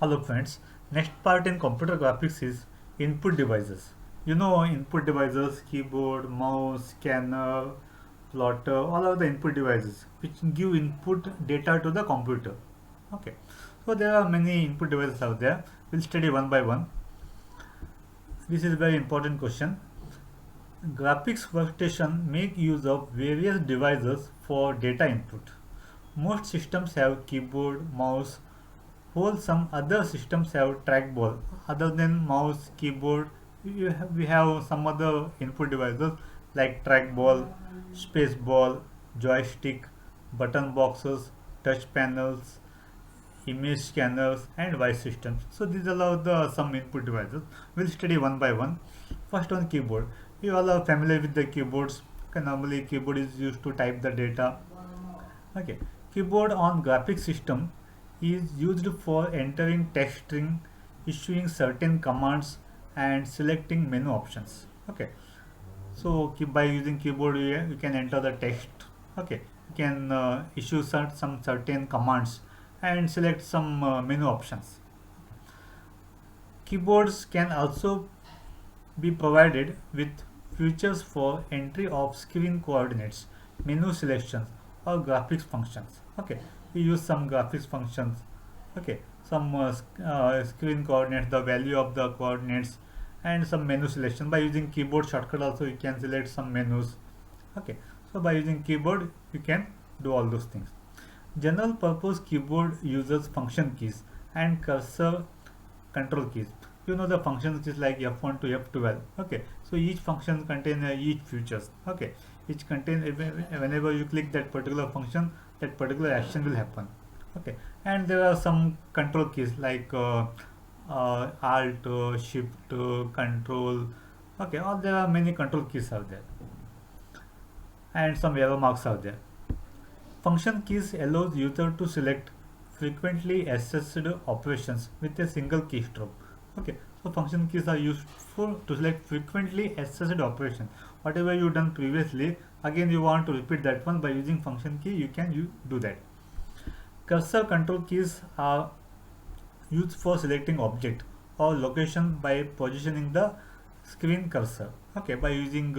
Hello friends, next part in computer graphics is input devices. You know input devices, keyboard, mouse, scanner, plotter, all are the input devices which give input data to the computer. Okay, so there are many input devices out there. We'll study one by one. This is a very important question. Graphics workstation make use of various devices for data input. Most systems have keyboard, mouse, while some other systems have trackball. Other than mouse, keyboard, we have some other input devices like trackball, spaceball, joystick, button boxes, touch panels, image scanners, and voice systems. So these are all the some input devices. We'll study one by one. First on keyboard. You all are familiar with the keyboards. Okay, normally keyboard is used to type the data. Okay, keyboard on graphic system is used for entering text string, issuing certain commands, and selecting menu options. Okay, so by using keyboard you can enter the text. Okay, you can issue some certain commands and select some menu options. Keyboards can also be provided with features for entry of screen coordinates, menu selections, or graphics functions. Okay, we use some graphics functions. Okay, some screen coordinates, the value of the coordinates, and some menu selection. By using keyboard shortcut, also you can select some menus. Okay, so by using keyboard, you can do all those things. General purpose keyboard uses function keys and cursor control keys. You know the functions is like F1 to F12. Okay, so each function contain each features. Okay, each contain whenever you click that particular function, that particular action will happen. Okay, and there are some control keys like Alt, Shift, Control. Okay, all there are many control keys out there, and some arrow marks out there. Function keys allows user to select frequently accessed operations with a single keystroke. Okay, so function keys are used for to select frequently accessed operation. Whatever you done previously, again you want to repeat that one by using function key. You do that. Cursor control keys are used for selecting object or location by positioning the screen cursor. Okay, by using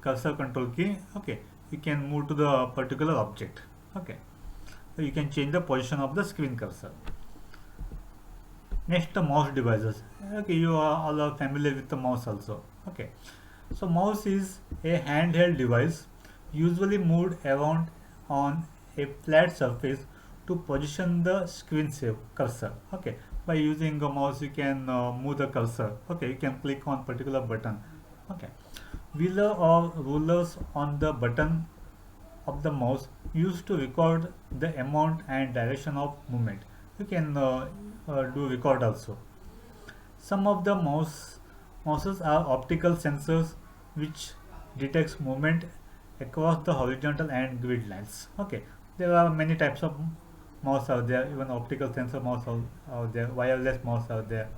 cursor control key. Okay, you can move to the particular object. Okay, so you can change the position of the screen cursor. Next, the mouse devices. Okay, you are all are familiar with the mouse also. Okay, so mouse is a handheld device usually moved around on a flat surface to position the screen save cursor. Okay, by using a mouse you can move the cursor. Okay, you can click on particular button. Okay, wheeler or rulers on the button of the mouse used to record the amount and direction of movement. You can do record also. Some of the mouses are optical sensors which detects movement across the horizontal and grid lines. Okay, there are many types of mouse out there, even optical sensor mouse out there, wireless mouse out there.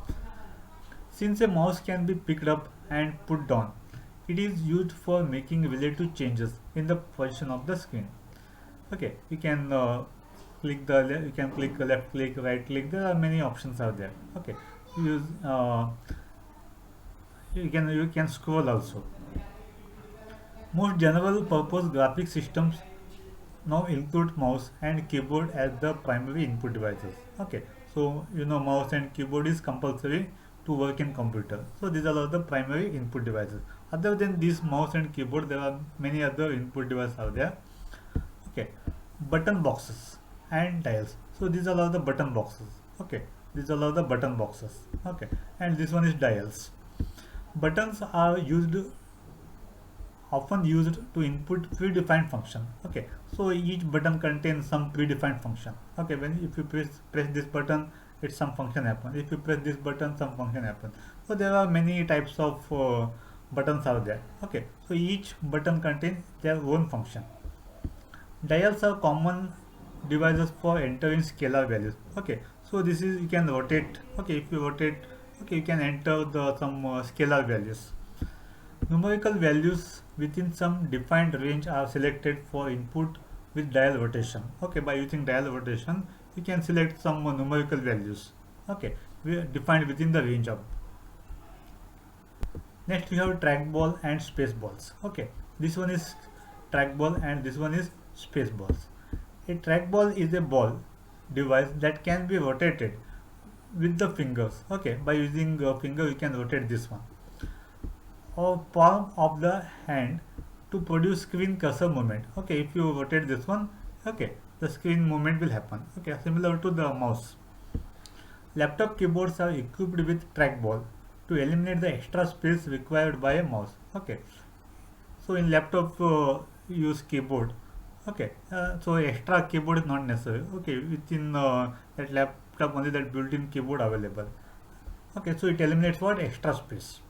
Since a mouse can be picked up and put down, it is used for making relative changes in the position of the screen. Okay, you can you can click left click, right click. There are many options out there. Okay, use you can scroll also. Most general purpose graphic systems now include mouse and keyboard as the primary input devices. Okay, so you know mouse and keyboard is compulsory to work in computer. So these are all the primary input devices. Other than this mouse and keyboard, there are many other input devices out there. Okay, button boxes and dials. So these are all the button boxes. Okay, these are all the button boxes. Okay, and this one is dials. Buttons are often used to input predefined function. Okay, so each button contains some predefined function. Okay, when if you press this button, it's some function happen. If you press this button, some function happen. So there are many types of buttons out there. Okay, so each button contains their own function. Dials are common devices for entering scalar values. Okay, so this is you can rotate. Okay, if you rotate, okay, you can enter the some scalar values. Numerical values within some defined range are selected for input with dial rotation. Okay, by using dial rotation, you can select some numerical values. Okay, we are defined within the range of. Next we have trackball and space balls. Okay, this one is trackball and this one is space balls. A trackball is a ball device that can be rotated with the fingers. Okay, by using a finger you can rotate this one or palm of the hand to produce screen cursor movement. Okay, if you rotate this one, okay, the screen movement will happen. Okay, similar to the mouse. Laptop keyboards are equipped with trackball to eliminate the extra space required by a mouse. Okay, so in laptop use keyboard. Okay, so extra keyboard is not necessary. Okay, within that laptop only that built-in keyboard available. Okay, so it eliminates what extra space.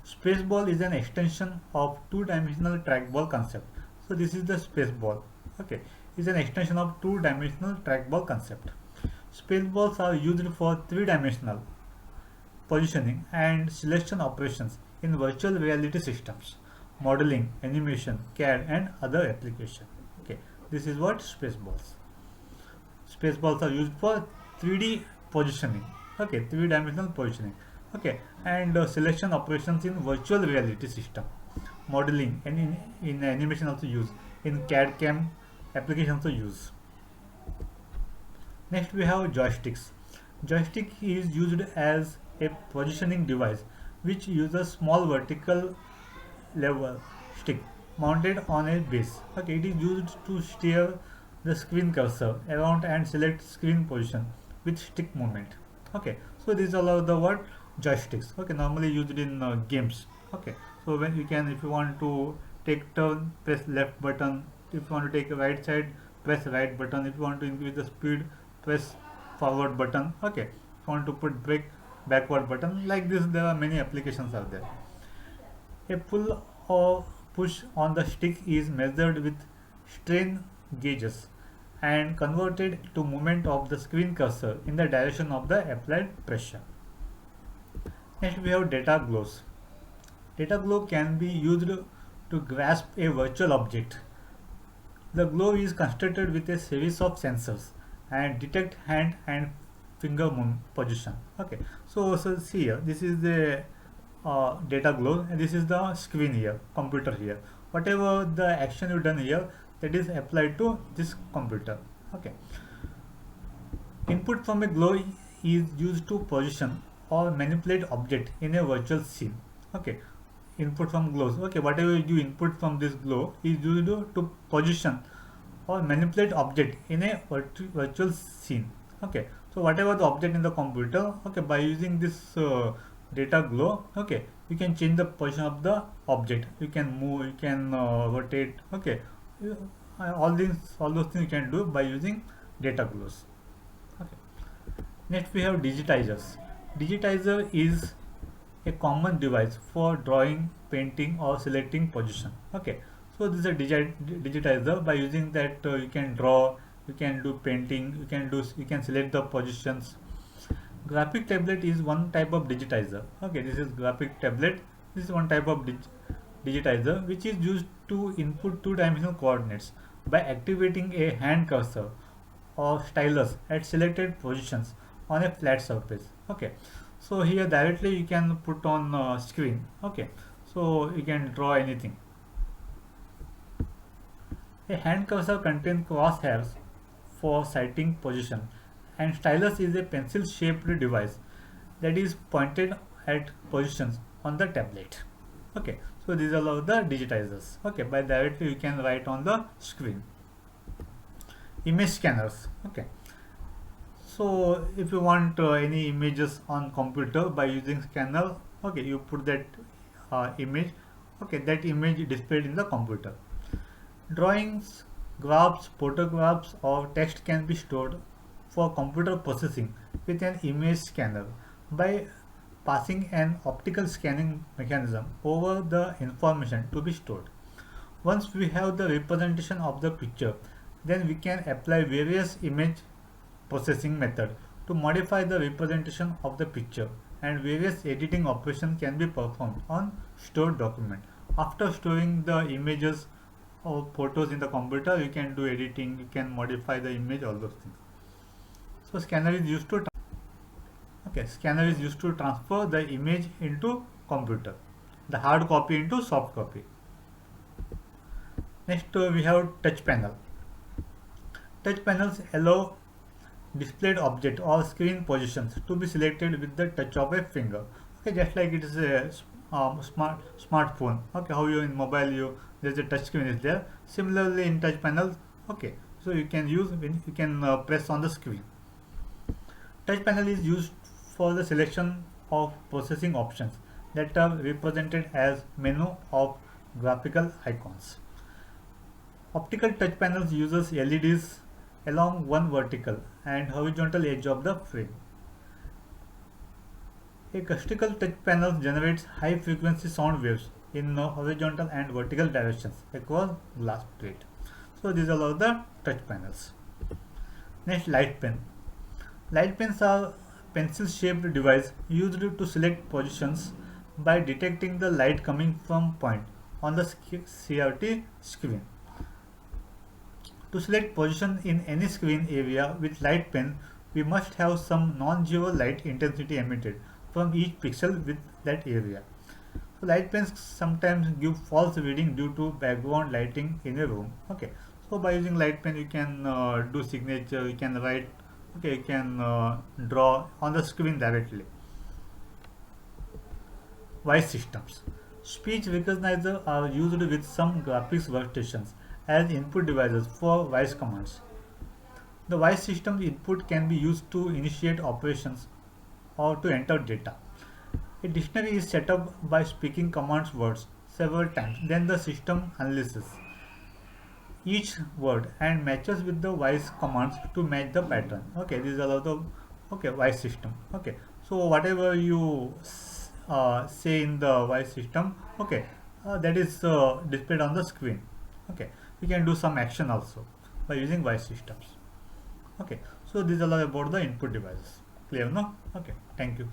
Spaceball is an extension of two-dimensional trackball concept. So this is the spaceball. Okay, is an extension of two-dimensional trackball concept. Spaceballs are used for three-dimensional positioning and selection operations in virtual reality systems, modeling, animation, CAD, and other applications. Okay, this is what spaceballs. Spaceballs are used for 3D positioning. Okay, three-dimensional positioning. Okay, and selection operations in virtual reality system, modeling, and in animation also use, in CAD CAM application also use. Next we have joysticks. Joystick is used as a positioning device which uses small vertical lever stick mounted on a base. Okay, it is used to steer the screen cursor around and select screen position with stick movement. Okay, so these are all the what joysticks. Okay, normally used in games. Okay, so when you can, if you want to take turn, press left button. If you want to take a right side, press right button. If you want to increase the speed, press forward button. Okay, if you want to put brake, backward button. Like this, there are many applications out there. A pull or push on the stick is measured with strain gauges and converted to movement of the screen cursor in the direction of the applied pressure. Next we have data glows. Data glow can be used to grasp a virtual object. The glow is constructed with a series of sensors and detect hand and finger position. Okay, so see here, this is the data glow and this is the screen here, computer here. Whatever the action you done here, that is applied to this computer. Okay, input from a glow is used to position or manipulate object in a virtual scene. Okay, input from glows. Okay, whatever you input from this glow is used to position or manipulate object in a virtual scene. Okay, so whatever the object in the computer, okay, by using this data glow, okay, you can change the position of the object, you can move, you can rotate. Okay, all those things you can do by using data glows. Okay, next we have digitizers. Digitizer is a common device for drawing, painting, or selecting position. Okay, so this is a digitizer. By using that you can draw, you can do painting, you can select the positions. Graphic tablet is one type of digitizer. Okay, this is graphic tablet. This is one type of digitizer which is used to input two-dimensional coordinates by activating a hand cursor or stylus at selected positions on a flat surface. Okay, so here directly you can put on screen. Okay, so you can draw anything. A hand cursor contains crosshairs for sighting position, and stylus is a pencil shaped device that is pointed at positions on the tablet. Okay, so these are all the digitizers. Okay, by directly you can write on the screen. Image scanners. Okay, so if you want any images on computer by using scanner, okay, you put that image. Okay, that image displayed in the computer. Drawings, graphs, photographs, or text can be stored for computer processing with an image scanner by passing an optical scanning mechanism over the information to be stored. Once we have the representation of the picture, then we can apply various image processing methods to modify the representation of the picture, and various editing operations can be performed on stored document. After storing the images or photos in the computer, you can do editing, you can modify the image, all those things. So scanner is used to Okay, scanner is used to transfer the image into computer, the hard copy into soft copy. Next, we have touch panel. Touch panels allow displayed object or screen positions to be selected with the touch of a finger. Okay, just like it is a smartphone. Okay, how you in mobile you there's a touch screen is there. Similarly in touch panel. Okay, so you can use when you can press on the screen. Touch panel is used for the selection of processing options that are represented as menu of graphical icons. Optical touch panels uses LEDs along one vertical and horizontal edge of the frame. A acoustical touch panel generates high frequency sound waves in horizontal and vertical directions across glass plate. So these are all the touch panels. Next, light pen. Light pens are pencil-shaped device used to select positions by detecting the light coming from point on the CRT screen. To select position in any screen area with light pen, we must have some non-zero light intensity emitted from each pixel with that area. So light pens sometimes give false reading due to background lighting in a room. Okay, so by using light pen you can do signature, you can write, okay, you can draw on the screen directly. Voice systems. Speech recognizers are used with some graphics workstations as input devices for voice commands. The voice system's input can be used to initiate operations or to enter data. A dictionary is set up by speaking commands words several times, then the system analyzes each word and matches with the voice commands to match the pattern. Okay, these are the okay voice system. Okay, so whatever you say in the voice system, okay, that is displayed on the screen. Okay, you can do some action also by using voice systems. Okay, so these are all about the input devices. Clear, no? Okay, thank you.